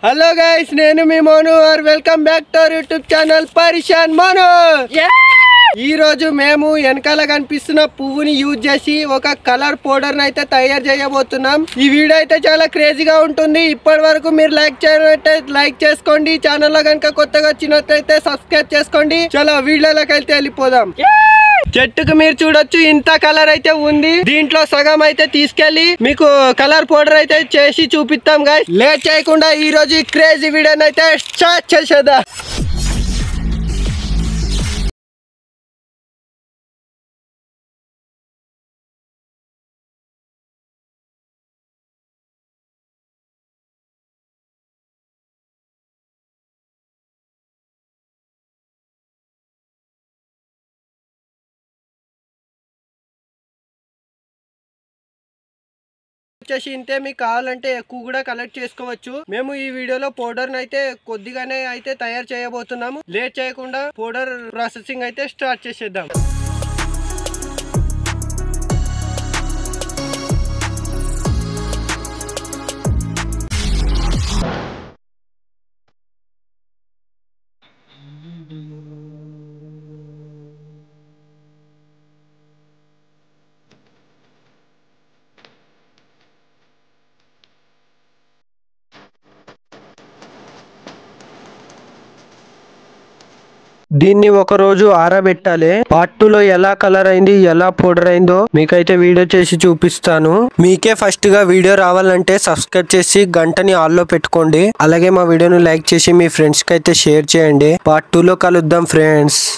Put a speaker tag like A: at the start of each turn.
A: Hello guys, నేను మీ Monu are welcome back to our YouTube channel Parishan Monu. ఈ రోజు మేము వెనకాల కనిపిస్తున్న పువ్వుని యూజ్ చేసి ఒక కలర్ పౌడర్ అయితే తయారు చేయబోతున్నాం. ఈ వీడియో అయితే చాలా క్రేజీగా ఉంటుంది. ఇప్పటి వరకు మీరు లైక్ చేయనట్టే లైక్ చేసుకోండి. ఛానల్ లో కనుక కొత్తగా వచ్చినట్టయితే సబ్స్క్రైబ్ చేసుకోండి. చాలా వీడియోలోకి అయితే వెళ్ళిపోదాం. చెట్టుకు మీరు చూడొచ్చు, ఇంత కలర్ అయితే ఉంది. దీంట్లో సగం అయితే తీసుకెళ్లి మీకు కలర్ పౌడర్ అయితే చేసి చూపిస్తాం గైస్. లేట్ చేయకుండా ఈ రోజు క్రేజీ వీడియోని అయితే స్టార్ట్ చేసేద్దాం. వచ్చేసి ఇంతే, మీకు కావాలంటే ఎక్కువ కూడా కలెక్ట్ చేసుకోవచ్చు. మేము ఈ వీడియోలో పౌడర్ అయితే కొద్దిగానే అయితే తయారు చేయబోతున్నాము. లేట్ చేయకుండా పౌడర్ ప్రాసెసింగ్ అయితే స్టార్ట్ చేసేద్దాం. దీన్ని ఒక రోజు ఆరబెట్టాలి. పార్ట్ 2 లో ఎలా కలర్ అయింది, ఎలా పౌడర్ అయిందో మీకైతే వీడియో చేసి చూపిస్తాను. మీకే ఫస్ట్ గా వీడియో రావాలంటే సబ్స్క్రైబ్ చేసి గంటని ఆల్లో పెట్టుకోండి. అలాగే మా వీడియోను లైక్ చేసి మీ ఫ్రెండ్స్ కి అయితే షేర్ చేయండి. పార్ట్ 2 లో కలుద్దాం ఫ్రెండ్స్.